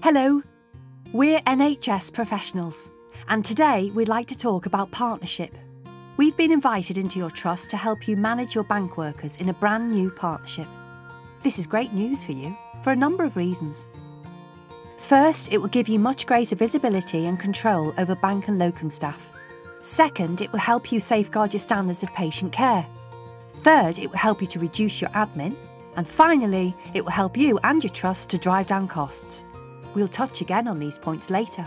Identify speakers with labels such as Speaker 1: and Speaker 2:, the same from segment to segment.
Speaker 1: Hello, we're NHS Professionals, and today we'd like to talk about partnership. We've been invited into your trust to help you manage your bank workers in a brand new partnership. This is great news for you for a number of reasons. First, it will give you much greater visibility and control over bank and locum staff. Second, it will help you safeguard your standards of patient care. Third, it will help you to reduce your admin. And finally, it will help you and your trust to drive down costs. We'll touch again on these points later.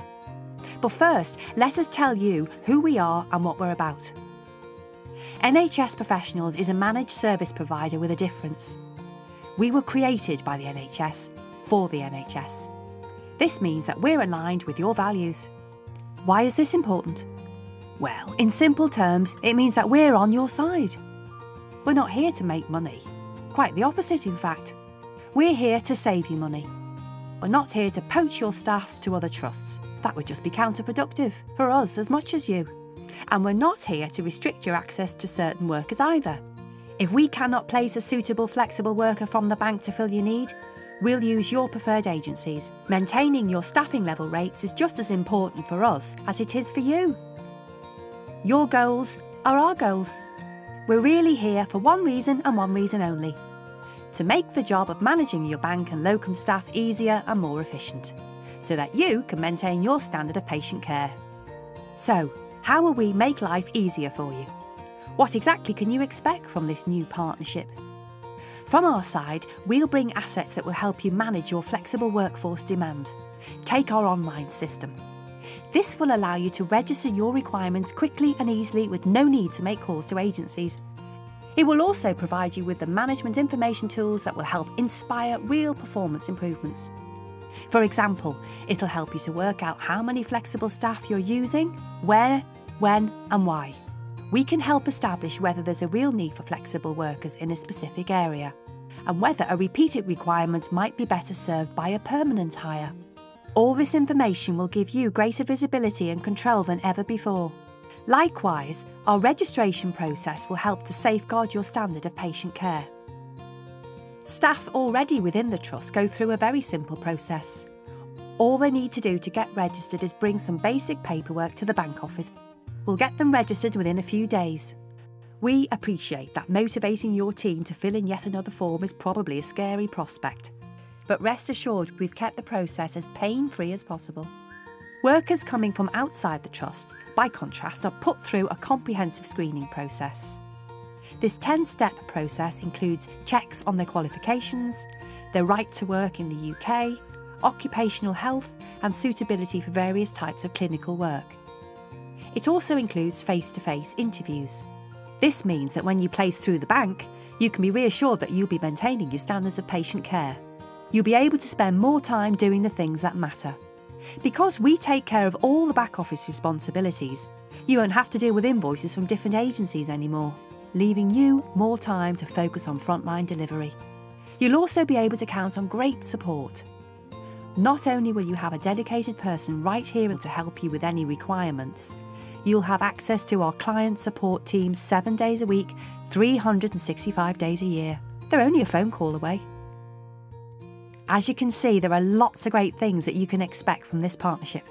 Speaker 1: But first, let us tell you who we are and what we're about. NHS Professionals is a managed service provider with a difference. We were created by the NHS for the NHS. This means that we're aligned with your values. Why is this important? Well, in simple terms, it means that we're on your side. We're not here to make money. Quite the opposite, in fact. We're here to save you money. We're not here to poach your staff to other trusts. That would just be counterproductive for us as much as you. And we're not here to restrict your access to certain workers either. If we cannot place a suitable flexible worker from the bank to fill your need, we'll use your preferred agencies. Maintaining your staffing level rates is just as important for us as it is for you. Your goals are our goals. We're really here for one reason and one reason only: to make the job of managing your bank and locum staff easier and more efficient, so that you can maintain your standard of patient care. So, how will we make life easier for you? What exactly can you expect from this new partnership? From our side, we'll bring assets that will help you manage your flexible workforce demand. Take our online system. This will allow you to register your requirements quickly and easily with no need to make calls to agencies. It will also provide you with the management information tools that will help inspire real performance improvements. For example, it'll help you to work out how many flexible staff you're using, where, when and why. We can help establish whether there's a real need for flexible workers in a specific area, and whether a repeated requirement might be better served by a permanent hire. All this information will give you greater visibility and control than ever before. Likewise, our registration process will help to safeguard your standard of patient care. Staff already within the trust go through a very simple process. All they need to do to get registered is bring some basic paperwork to the bank office. We'll get them registered within a few days. We appreciate that motivating your team to fill in yet another form is probably a scary prospect. But rest assured, we've kept the process as pain-free as possible. Workers coming from outside the trust, by contrast, are put through a comprehensive screening process. This 10-step process includes checks on their qualifications, their right to work in the UK, occupational health and suitability for various types of clinical work. It also includes face-to-face interviews. This means that when you place through the bank, you can be reassured that you'll be maintaining your standards of patient care. You'll be able to spend more time doing the things that matter. Because we take care of all the back office responsibilities, you won't have to deal with invoices from different agencies anymore, leaving you more time to focus on frontline delivery. You'll also be able to count on great support. Not only will you have a dedicated person right here to help you with any requirements, you'll have access to our client support team 7 days a week, 365 days a year. They're only a phone call away. As you can see, there are lots of great things that you can expect from this partnership.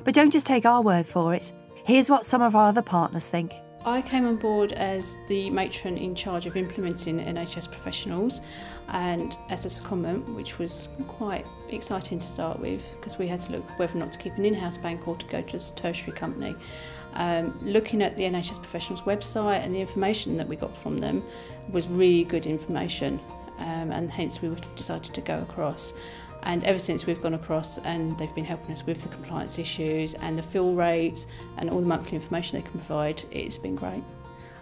Speaker 1: But don't just take our word for it. Here's what some of our other partners think.
Speaker 2: I came on board as the matron in charge of implementing NHS Professionals and as a secondment, which was quite exciting to start with because we had to look whether or not to keep an in-house bank or to go to a tertiary company. Looking at the NHS Professionals website and the information that we got from them was really good information. And hence we decided to go across, and ever since we've gone across and they've been helping us with the compliance issues and the fill rates and all the monthly information they can provide, it's been great.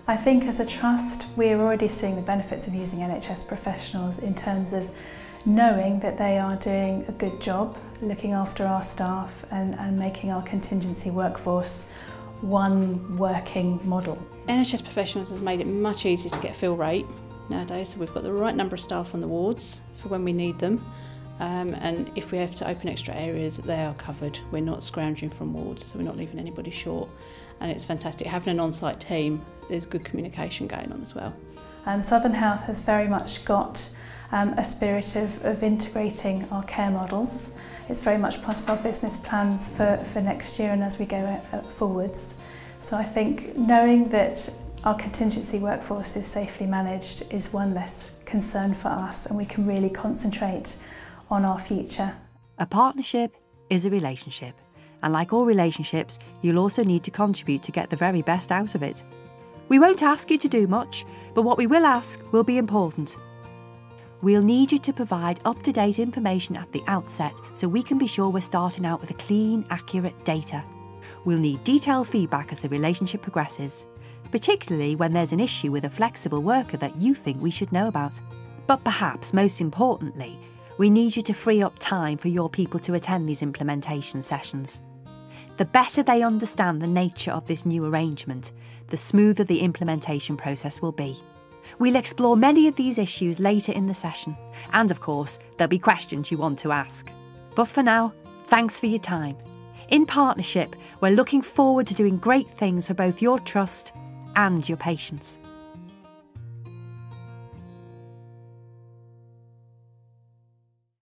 Speaker 3: I think as a trust we're already seeing the benefits of using NHS Professionals in terms of knowing that they are doing a good job looking after our staff and making our contingency workforce one working model.
Speaker 2: NHS Professionals has made it much easier to get a fill rate nowadays, so we've got the right number of staff on the wards for when we need them, and if we have to open extra areas, they are covered. We're not scrounging from wards, so we're not leaving anybody short, and it's fantastic. Having an on-site team, there's good communication going on as well.
Speaker 3: Southern Health has very much got a spirit of integrating our care models. It's very much part of our business plans for next year and as we go forwards. So I think knowing that our contingency workforce is safely managed is one less concern for us, and we can really concentrate on our future.
Speaker 1: A partnership is a relationship, and like all relationships, you'll also need to contribute to get the very best out of it. We won't ask you to do much, but what we will ask will be important. We'll need you to provide up-to-date information at the outset so we can be sure we're starting out with a clean, accurate data. We'll need detailed feedback as the relationship progresses, particularly when there's an issue with a flexible worker that you think we should know about. But perhaps most importantly, we need you to free up time for your people to attend these implementation sessions. The better they understand the nature of this new arrangement, the smoother the implementation process will be. We'll explore many of these issues later in the session, and of course, there'll be questions you want to ask. But for now, thanks for your time. In partnership, we're looking forward to doing great things for both your trust and your patients.